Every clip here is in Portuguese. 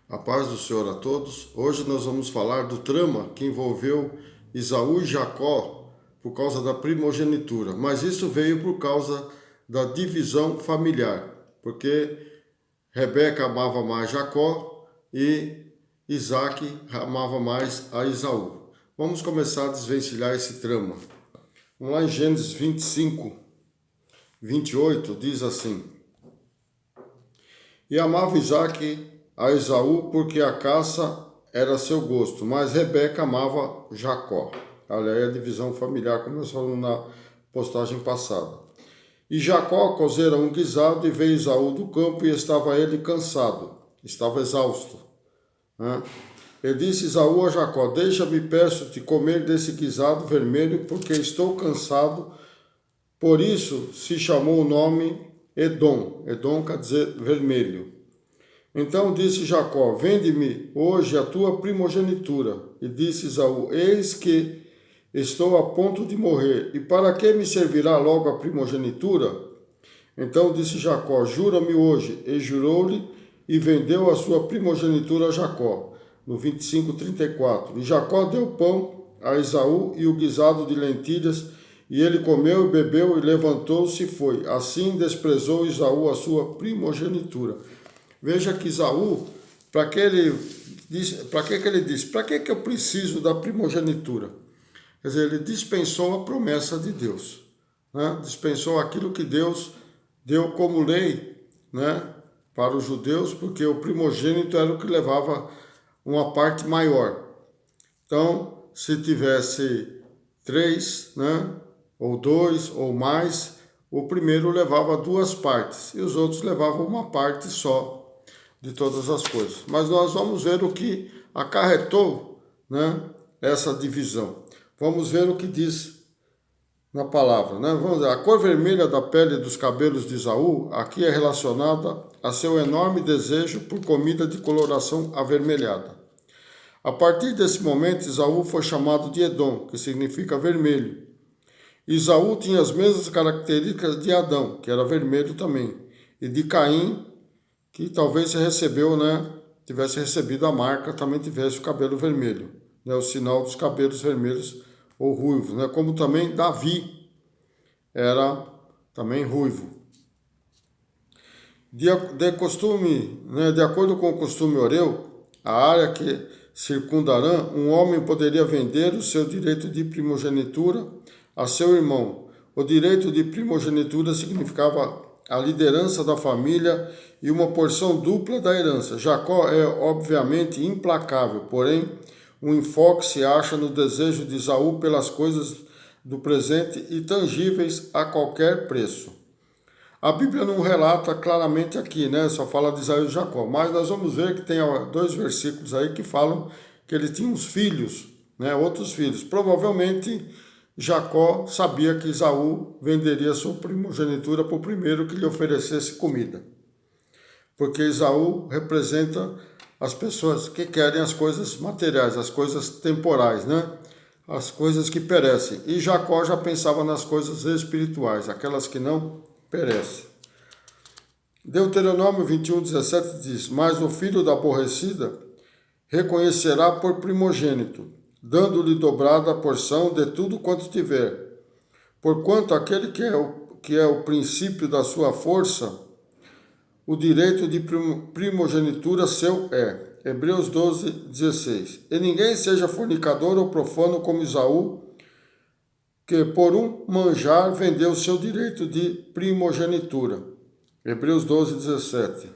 A paz do Senhor a todos. Hoje nós vamos falar do trama que envolveu Esaú e Jacó por causa da primogenitura. Mas isso veio por causa da divisão familiar, porque Rebeca amava mais Jacó e Isaac amava mais a Esaú. Vamos começar a desvencilhar esse trama. Vamos lá em Gênesis 25, 28, diz assim: E amava Isaac a Esaú porque a caça era seu gosto, mas Rebeca amava Jacó. Olha aí a divisão familiar, como nós falamos na postagem passada. E Jacó cozera um guisado e veio Esaú do campo e estava ele cansado, estava exausto. Ele disse Esaú a Jacó: Deixa-me, peço-te, comer desse guisado vermelho, porque estou cansado. Por isso se chamou o nome Edom. Edom quer dizer vermelho. Então disse Jacó: Vende-me hoje a tua primogenitura. E disse Esaú: Eis que estou a ponto de morrer, e para que me servirá logo a primogenitura? Então disse Jacó: Jura-me hoje. E jurou-lhe, e vendeu a sua primogenitura a Jacó. No 25:34. E Jacó deu pão a Esaú e o guisado de lentilhas, e ele comeu e bebeu, e levantou-se e foi. Assim desprezou Esaú a sua primogenitura. Veja que Esaú, para que ele disse? Para que eu preciso da primogenitura? Quer dizer, ele dispensou a promessa de Deus, né? Dispensou aquilo que Deus deu como lei, né, para os judeus, porque o primogênito era o que levava uma parte maior. Então, se tivesse 3, né, ou 2 ou mais, o primeiro levava 2 partes e os outros levavam uma parte só de todas as coisas. Mas nós vamos ver o que acarretou, né, essa divisão. Vamos ver o que diz na palavra, né? Vamos ver. A cor vermelha da pele dos cabelos de Esaú aqui é relacionada a seu enorme desejo por comida de coloração avermelhada. A partir desse momento, Esaú foi chamado de Edom, que significa vermelho. Esaú tinha as mesmas características de Adão, que era vermelho também, e de Caim, que talvez recebeu, né, tivesse recebido a marca, também tivesse o cabelo vermelho, né, o sinal dos cabelos vermelhos ou ruivos, né, como também Davi era também ruivo. De acordo com o costume oreu, a área que circunda Arã, um homem poderia vender o seu direito de primogenitura a seu irmão. O direito de primogenitura significava a liderança da família e uma porção dupla da herança. Jacó é obviamente implacável, porém o enfoque se acha no desejo de Esaú pelas coisas do presente e tangíveis a qualquer preço. A Bíblia não relata claramente aqui, né? Só fala de Esaú e Jacó, mas nós vamos ver que tem 2 versículos aí que falam que ele tinha uns filhos, né? Outros filhos. Provavelmente Jacó sabia que Esaú venderia sua primogenitura para o primeiro que lhe oferecesse comida. Porque Esaú representa as pessoas que querem as coisas materiais, as coisas temporais, né? As coisas que perecem. E Jacó já pensava nas coisas espirituais, aquelas que não perecem. Deuteronômio 21:17 diz: Mas o filho da aborrecida reconhecerá por primogênito, dando-lhe dobrada a porção de tudo quanto tiver. Porquanto aquele que é o princípio da sua força, o direito de primogenitura seu é. Hebreus 12:16. E ninguém seja fornicador ou profano como Esaú, que por um manjar vendeu seu direito de primogenitura. Hebreus 12:17.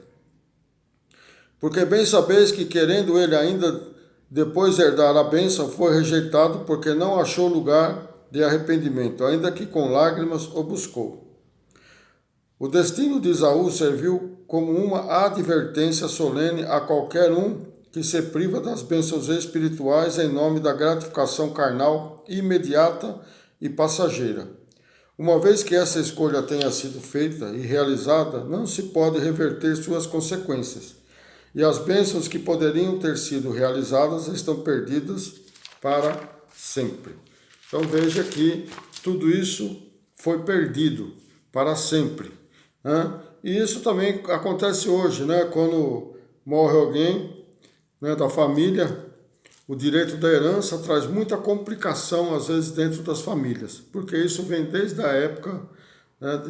Porque bem sabeis que, querendo ele ainda depois herdar a bênção, foi rejeitado, porque não achou lugar de arrependimento, ainda que com lágrimas o buscou. O destino de Esaú serviu como uma advertência solene a qualquer um que se priva das bênçãos espirituais em nome da gratificação carnal imediata e passageira. Uma vez que essa escolha tenha sido feita e realizada, não se pode reverter suas consequências, e as bênçãos que poderiam ter sido realizadas estão perdidas para sempre. Então veja que tudo isso foi perdido para sempre, né? E isso também acontece hoje, né? Quando morre alguém, né, da família, o direito da herança traz muita complicação, às vezes, dentro das famílias, porque isso vem desde a época, né,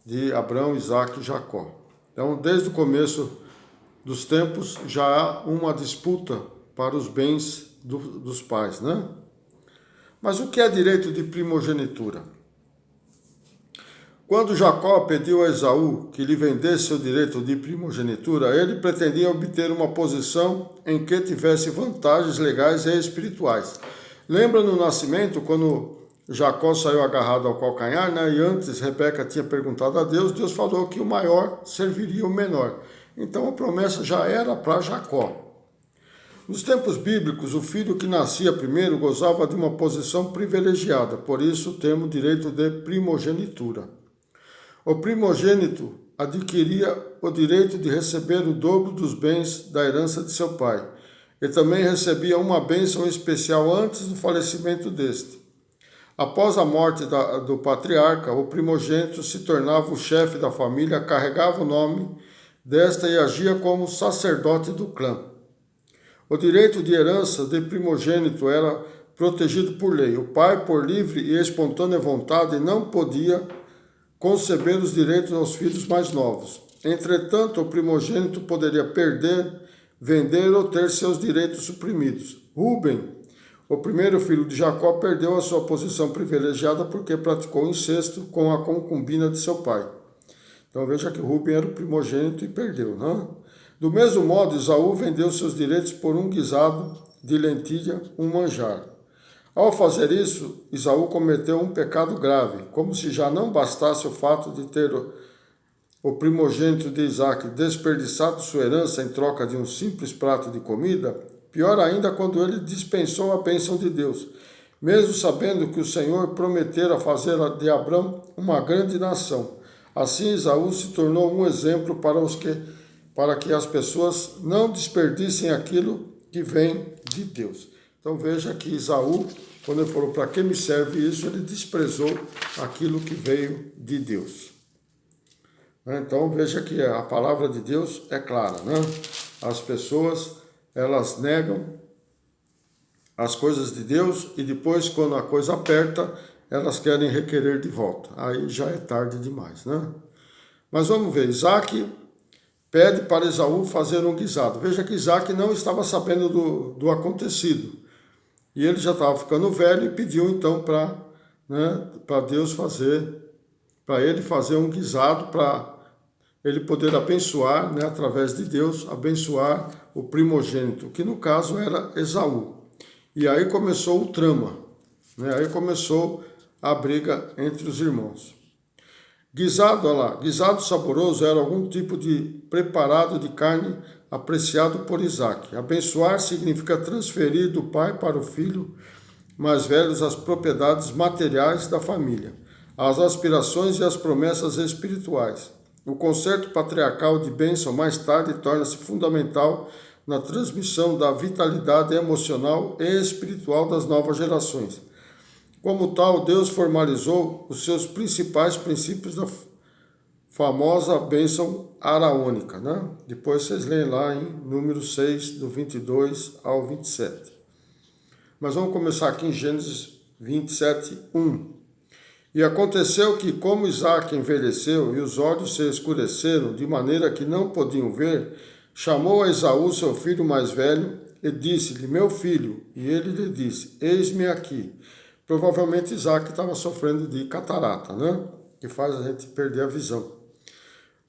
de Abraão, Isaac e Jacó. Então, desde o começo dos tempos, já há uma disputa para os bens dos pais, né? Mas o que é direito de primogenitura? Quando Jacó pediu a Esaú que lhe vendesse o direito de primogenitura, ele pretendia obter uma posição em que tivesse vantagens legais e espirituais. Lembra no nascimento, quando Jacó saiu agarrado ao calcanhar, né? E antes Rebeca tinha perguntado a Deus, Deus falou que o maior serviria o menor. Então a promessa já era para Jacó. Nos tempos bíblicos, o filho que nascia primeiro gozava de uma posição privilegiada, por isso o termo direito de primogenitura. O primogênito adquiria o direito de receber o dobro dos bens da herança de seu pai. E também recebia uma bênção especial antes do falecimento deste. Após a morte do patriarca, o primogênito se tornava o chefe da família, carregava o nome desta e agia como sacerdote do clã. O direito de herança de primogênito era protegido por lei. O pai, por livre e espontânea vontade, não podia conceber os direitos aos filhos mais novos. Entretanto, o primogênito poderia perder, vender ou ter seus direitos suprimidos. Rúben, o primeiro filho de Jacó, perdeu a sua posição privilegiada porque praticou incesto com a concubina de seu pai. Então veja que Rúben era o primogênito e perdeu, né? Do mesmo modo, Esaú vendeu seus direitos por um guisado de lentilha, um manjar. Ao fazer isso, Esaú cometeu um pecado grave, como se já não bastasse o fato de ter o primogênito de Isaac desperdiçado sua herança em troca de um simples prato de comida, pior ainda quando ele dispensou a bênção de Deus, mesmo sabendo que o Senhor prometera fazer de Abrão uma grande nação. Assim, Esaú se tornou um exemplo para que as pessoas não desperdicem aquilo que vem de Deus. Então veja que Esaú, quando ele falou, para que me serve isso, ele desprezou aquilo que veio de Deus. Então veja que a palavra de Deus é clara, né? As pessoas, elas negam as coisas de Deus e depois, quando a coisa aperta, elas querem requerer de volta. Aí já é tarde demais, né? Mas vamos ver, Isaac pede para Esaú fazer um guisado. Veja que Isaac não estava sabendo do acontecido. E ele já estava ficando velho e pediu então para Deus para ele fazer um guisado, para ele poder abençoar, né, através de Deus, abençoar o primogênito, que no caso era Esaú. E aí começou o trama, né? Aí começou a briga entre os irmãos. Guisado, olha lá, guisado saboroso era algum tipo de preparado de carne apreciado por Isaac. Abençoar significa transferir do pai para o filho mais velhos as propriedades materiais da família, as aspirações e as promessas espirituais. O concerto patriarcal de bênção mais tarde torna-se fundamental na transmissão da vitalidade emocional e espiritual das novas gerações. Como tal, Deus formalizou os seus principais princípios da famosa bênção araônica, né? Depois vocês leem lá em Números 6, do 22 ao 27. Mas vamos começar aqui em Gênesis 27, 1. E aconteceu que, como Isaac envelheceu e os olhos se escureceram, de maneira que não podiam ver, chamou a Esaú, seu filho mais velho, e disse-lhe, meu filho. E ele lhe disse, eis-me aqui. Provavelmente Isaac estava sofrendo de catarata, né? Que faz a gente perder a visão.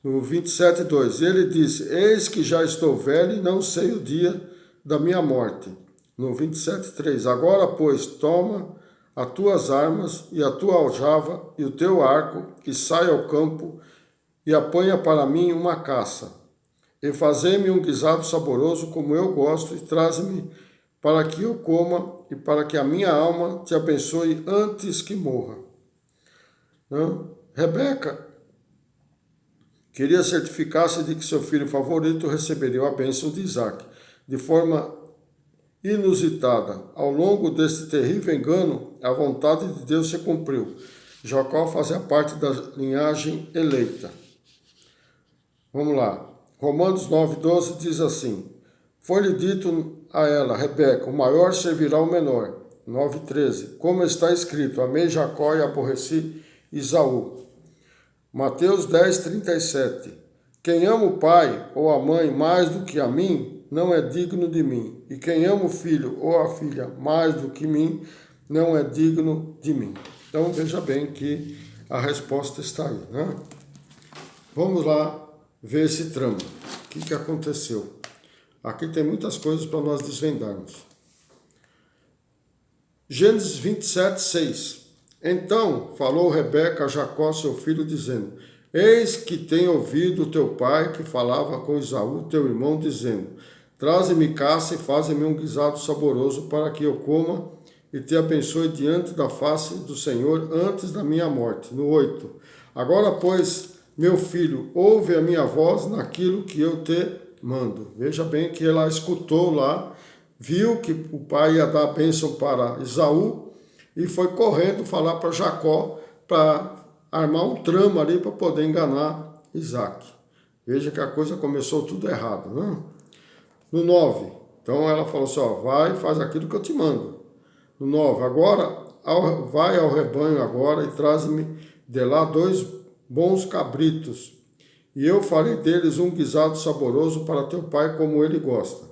No 27, 2, ele disse, eis que já estou velho e não sei o dia da minha morte. No 27, 3, agora, pois, toma as tuas armas e a tua aljava e o teu arco e sai ao campo e apanha para mim uma caça. E fazei-me um guisado saboroso como eu gosto e traze-me para que eu coma e para que a minha alma te abençoe antes que morra. Não? Rebeca queria certificar-se de que seu filho favorito receberia a bênção de Isaac. De forma inusitada, ao longo deste terrível engano, a vontade de Deus se cumpriu. Jacó fazia parte da linhagem eleita. Vamos lá. Romanos 9,12 diz assim, Foi-lhe dito a ela, Rebeca, o maior servirá ao menor. 9:13. Como está escrito, amei Jacó e aborreci Esaú. Mateus 10:37. Quem ama o pai ou a mãe mais do que a mim, não é digno de mim. E quem ama o filho ou a filha mais do que mim, não é digno de mim. Então veja bem que a resposta está aí, né? Vamos lá ver esse trama. O que aconteceu? Aqui tem muitas coisas para nós desvendarmos. Gênesis 27:6. Então falou Rebeca a Jacó, seu filho, dizendo: Eis que tenho ouvido teu pai que falava com Esaú, teu irmão, dizendo: Traze-me caça e faze-me um guisado saboroso para que eu coma e te abençoe diante da face do Senhor antes da minha morte. No 8. Agora, pois, meu filho, ouve a minha voz naquilo que eu te mando. Veja bem que ela escutou lá, viu que o pai ia dar a bênção para Esaú e foi correndo falar para Jacó para armar um trama ali para poder enganar Isaac. Veja que a coisa começou tudo errado, né? No 9, então ela falou assim, ó, vai, faz aquilo que eu te mando. No 9, agora, vai ao rebanho agora e traz-me de lá 2 bons cabritos, e eu farei deles um guisado saboroso para teu pai como ele gosta.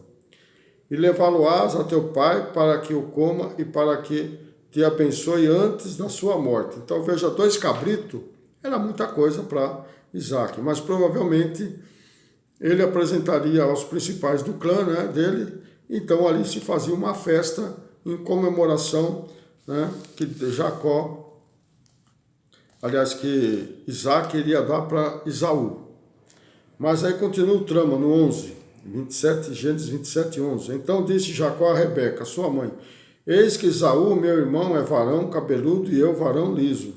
E levá-lo-ás a teu pai para que o coma e para que te abençoe antes da sua morte. Então veja, 2 cabritos era muita coisa para Isaac, mas provavelmente ele apresentaria aos principais do clã, né, dele, então ali se fazia uma festa em comemoração, né, que Jacó, aliás, que Isaac iria dar para Esaú. Mas aí continua o trama no 11, 27, Gênesis 27:11. Então disse Jacó a Rebeca, sua mãe, eis que Esaú, meu irmão, é varão cabeludo e eu varão liso.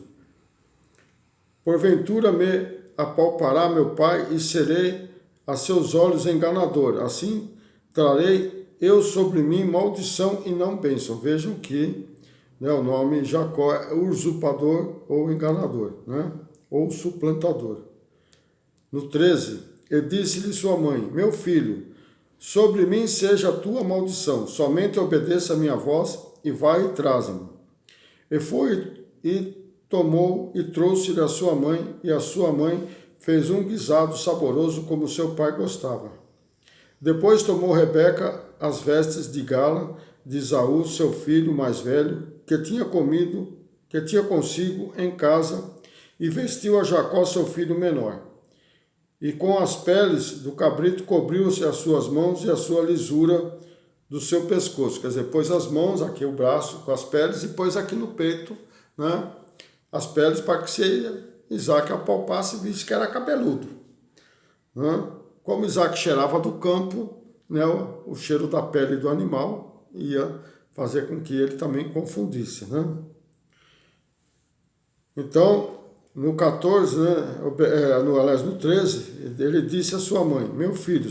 Porventura me apalpará meu pai e serei a seus olhos enganador. Assim trarei eu sobre mim maldição e não bênção. Vejam que, né, o nome Jacó é usurpador ou enganador, né, ou suplantador. No 13, e disse-lhe sua mãe, meu filho, sobre mim seja a tua maldição, somente obedeça a minha voz e vai e traze-me. E foi e tomou e trouxe-lhe a sua mãe, e a sua mãe fez um guisado saboroso como seu pai gostava. Depois tomou Rebeca as vestes de gala de Esaú, seu filho mais velho, que tinha consigo em casa, e vestiu a Jacó, seu filho menor. E com as peles do cabrito cobriu-se as suas mãos e a sua lisura do seu pescoço. Quer dizer, pôs as mãos, aqui o braço com as peles, e pôs aqui no peito, né, as peles para que se Isaac apalpasse e visse que era cabeludo. Né? Como Isaac cheirava do campo, né, o cheiro da pele do animal ia fazer com que ele também confundisse. Né? Então, no 14, né, no 13, ele disse à sua mãe, meu filho,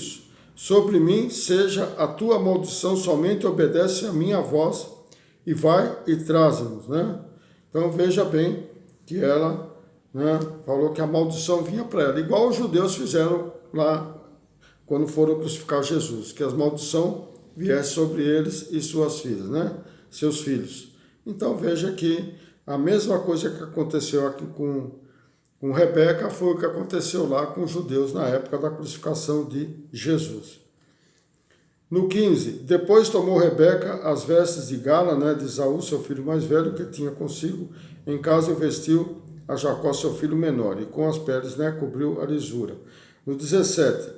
sobre mim seja a tua maldição, somente obedece a minha voz e vai e traz-nos. Né? Então veja bem que ela, né, falou que a maldição vinha para ela, igual os judeus fizeram lá quando foram crucificar Jesus, que a maldição viesse sobre eles e suas filhas, né, seus filhos. Então veja que a mesma coisa que aconteceu aqui com Rebeca foi o que aconteceu lá com os judeus na época da crucificação de Jesus. No 15, depois tomou Rebeca as vestes de gala, né, de Esaú, seu filho mais velho, que tinha consigo em casa, e vestiu a Jacó, seu filho menor, e com as peles, né, cobriu a lisura. No 17,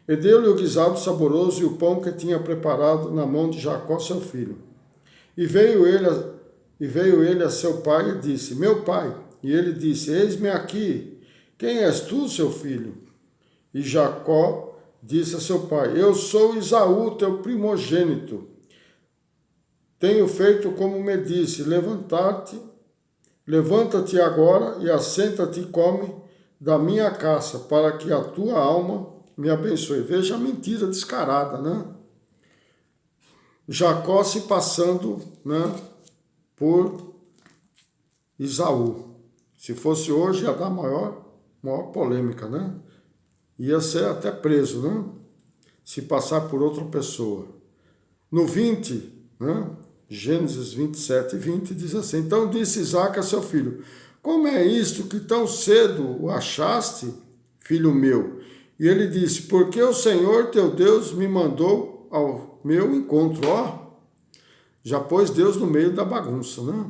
e deu-lhe o guisado saboroso e o pão que tinha preparado na mão de Jacó, seu filho. E veio ele a seu pai e disse, meu pai. E ele disse, eis-me aqui, quem és tu, seu filho? E Jacó disse a seu pai, eu sou Esaú, teu primogênito. Tenho feito como me disse, levanta-te agora e assenta-te e come da minha caça, para que a tua alma me abençoe. Veja a mentira descarada, né? Jacó se passando, né, por Esaú. Se fosse hoje, ia dar maior polêmica, né? Ia ser até preso, né? se passar por outra pessoa. No 20, né? Gênesis 27, 20, diz assim: então disse Isaque a seu filho: como é isto que tão cedo o achaste, filho meu? E ele disse: porque o Senhor teu Deus me mandou ao meu encontro. Ó, já pôs Deus no meio da bagunça, né?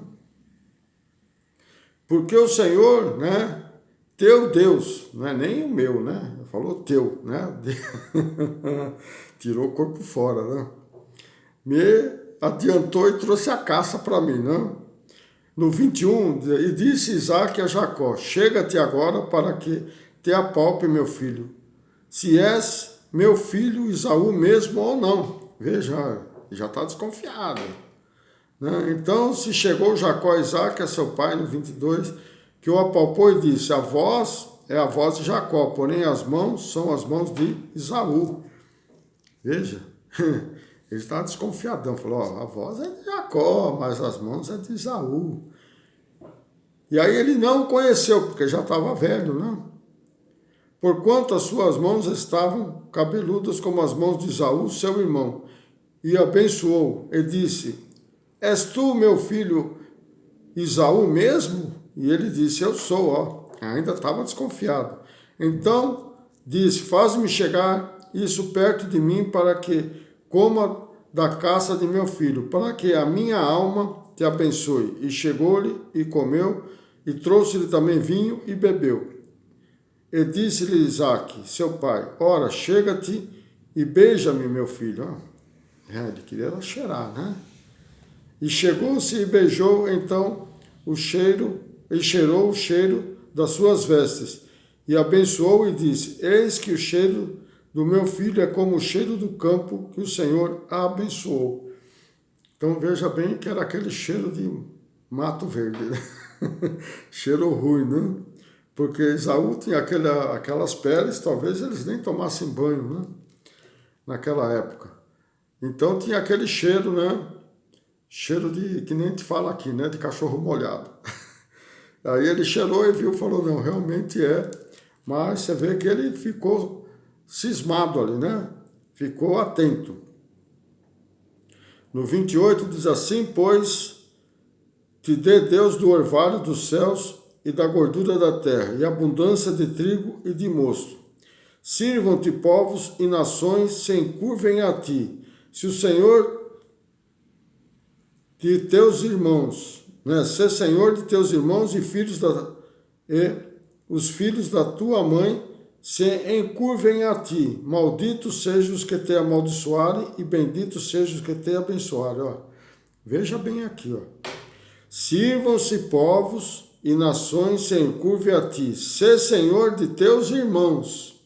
Porque o Senhor, né, teu Deus, não é nem o meu, né? Falou teu, né? Tirou o corpo fora, né? Me adiantou e trouxe a caça para mim, né? No 21, e disse Isaque a Jacó: chega-te agora para que te apalpe, meu filho, se és meu filho Esaú mesmo ou não. Veja, já está desconfiado, né? Então se chegou Jacó a Isaque, a seu pai, no 22, que o apalpou e disse: a voz é a voz de Jacó, porém as mãos são as mãos de Esaú. Veja, ele está desconfiadão, falou: ó, a voz é de Jacó, mas as mãos é de Esaú. E aí ele não o conheceu, porque já estava velho, né? Porquanto as suas mãos estavam cabeludas como as mãos de Esaú, seu irmão, e abençoou, e disse: és tu meu filho Esaú mesmo? E ele disse: eu sou, ó. Ainda estava desconfiado. Então disse: faz-me chegar isso perto de mim, para que coma da caça de meu filho, para que a minha alma te abençoe. E chegou-lhe e comeu, e trouxe-lhe também vinho e bebeu. E disse-lhe Isaque, seu pai: ora, chega-te e beija-me, meu filho. Ele queria cheirar, né? E chegou-se e beijou então o cheiro, e cheirou o cheiro das suas vestes, e abençoou e disse: eis que o cheiro do meu filho é como o cheiro do campo que o Senhor abençoou. Então veja bem que era aquele cheiro de mato verde, né? Cheiro ruim, né? Porque Esaú tinha aquelas peles, talvez eles nem tomassem banho, né? Naquela época. Então tinha aquele cheiro, né? Cheiro de, que nem a gente fala aqui, né? De cachorro molhado. Aí ele cheirou e viu, falou: não, realmente é. Mas você vê que ele ficou cismado ali, né? Ficou atento. No 28 diz assim: pois te dê Deus do orvalho dos céus e da gordura da terra, e abundância de trigo e de mosto. Sirvam-te povos e nações, se encurvem a ti. Se o Senhor de teus irmãos, né, ser Senhor de teus irmãos e os filhos da tua mãe se encurvem a ti. Malditos sejam os que te amaldiçoarem e benditos sejam os que te abençoarem. Ó, veja bem aqui, ó. Sirvam-se povos e nações se encurvem a ti. Ser Senhor de teus irmãos.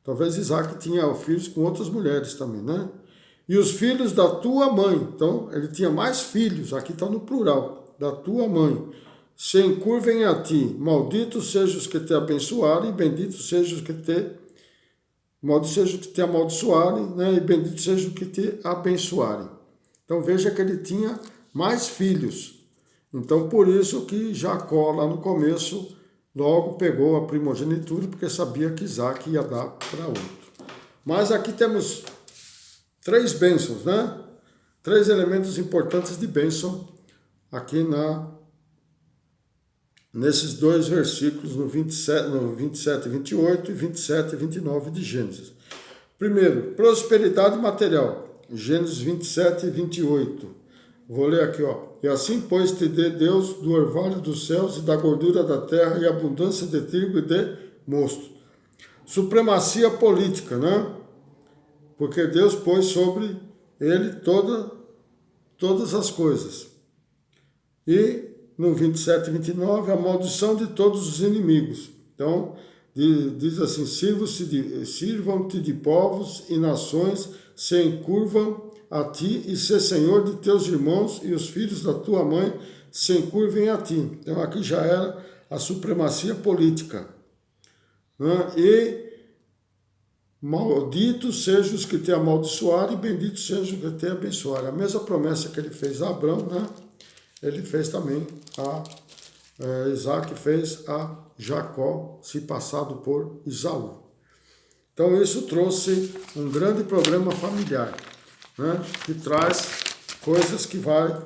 Talvez Isaque tinha filhos com outras mulheres também, né? E os filhos da tua mãe. Então, ele tinha mais filhos. Aqui está no plural. Da tua mãe. Se encurvem a ti. Malditos sejam os que te abençoarem. E benditos sejam os que te... Malditos sejam os que te amaldiçoarem, né? E benditos sejam os que te abençoarem. Então, veja que ele tinha mais filhos. Então, por isso que Jacó, lá no começo, logo pegou a primogenitura, porque sabia que Isaque ia dar para outro. Mas aqui temos 3 bênçãos, né? 3 elementos importantes de bênção aqui nesses 2 versículos, no 27 e 28 e 27 e 29 de Gênesis. Primeiro, prosperidade material. Gênesis 27 e 28. Vou ler aqui, ó. E assim, pois, te dê Deus do orvalho dos céus e da gordura da terra e abundância de trigo e de mosto. Supremacia política, né? Porque Deus pôs sobre ele todas as coisas. E no 27 e 29, a maldição de todos os inimigos. Então, diz assim: sirvam-te de povos e nações, se encurvam a ti, e ser Senhor de teus irmãos, e os filhos da tua mãe se encurvem a ti. Então, aqui já era a supremacia política, né? E malditos sejam os que te amaldiçoarem, e benditos sejam os que te abençoarem. A mesma promessa que ele fez a Abraão, né? Ele fez também Isaque fez a Jacó, se passado por Esaú. Então isso trouxe um grande problema familiar, né? Que traz coisas que vai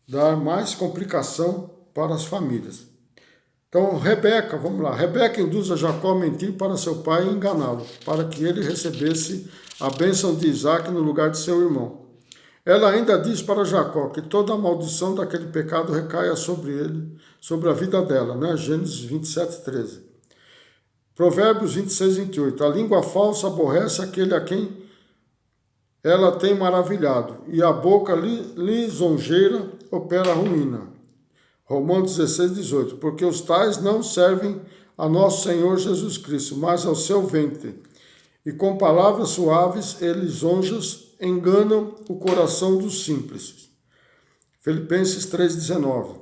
dar mais complicação para as famílias. Então Rebeca, vamos lá, Rebeca induz a Jacó a mentir para seu pai e enganá-lo, para que ele recebesse a bênção de Isaac no lugar de seu irmão. Ela ainda diz para Jacó que toda a maldição daquele pecado recaia sobre ele, sobre a vida dela, né? Gênesis 27, 13. Provérbios 26, 28. A língua falsa aborrece aquele a quem ela tem maravilhado, e a boca lisonjeira opera a ruína. Romanos 16, 18. Porque os tais não servem a nosso Senhor Jesus Cristo, mas ao seu ventre. E com palavras suaves e lisonjas enganam o coração dos simples. Filipenses 3,19.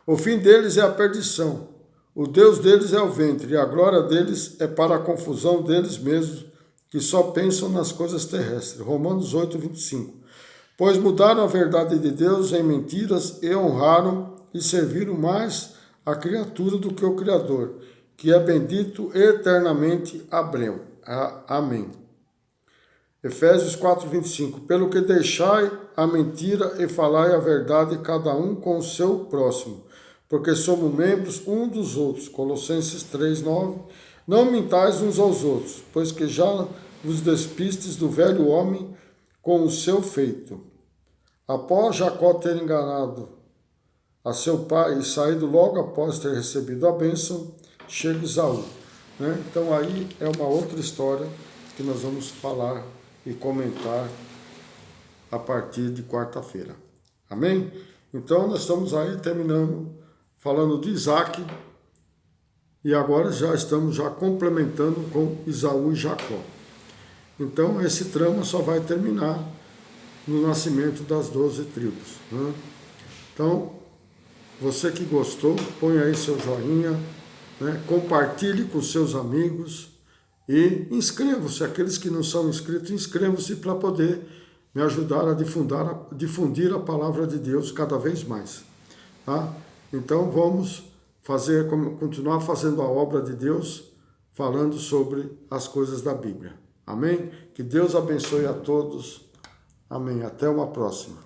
O fim deles é a perdição, o Deus deles é o ventre, e a glória deles é para a confusão deles mesmos, que só pensam nas coisas terrestres. Romanos 8, 25. Pois mudaram a verdade de Deus em mentiras e honraram e serviram mais a criatura do que o Criador, que é bendito eternamente. Amém. Efésios 4, 25. Pelo que deixai a mentira e falai a verdade, cada um com o seu próximo, porque somos membros um dos outros. Colossenses 3, 9. Não mintais uns aos outros, pois que já vos despistes do velho homem com o seu feito. Após Jacó ter enganado a seu pai e saído logo após ter recebido a bênção, chega Esaú, né? Então aí é uma outra história que nós vamos falar e comentar a partir de quarta-feira. Amém? Então nós estamos aí terminando falando de Isaac e agora já estamos complementando com Esaú e Jacó. Então esse trama só vai terminar no nascimento das 12 tribos, né? Então, você que gostou, põe aí seu joinha, né? Compartilhe com seus amigos e inscreva-se. Aqueles que não são inscritos, inscrevam-se para poder me ajudar a difundir a palavra de Deus cada vez mais. Tá? Então, vamos continuar fazendo a obra de Deus, falando sobre as coisas da Bíblia. Amém? Que Deus abençoe a todos. Amém. Até uma próxima.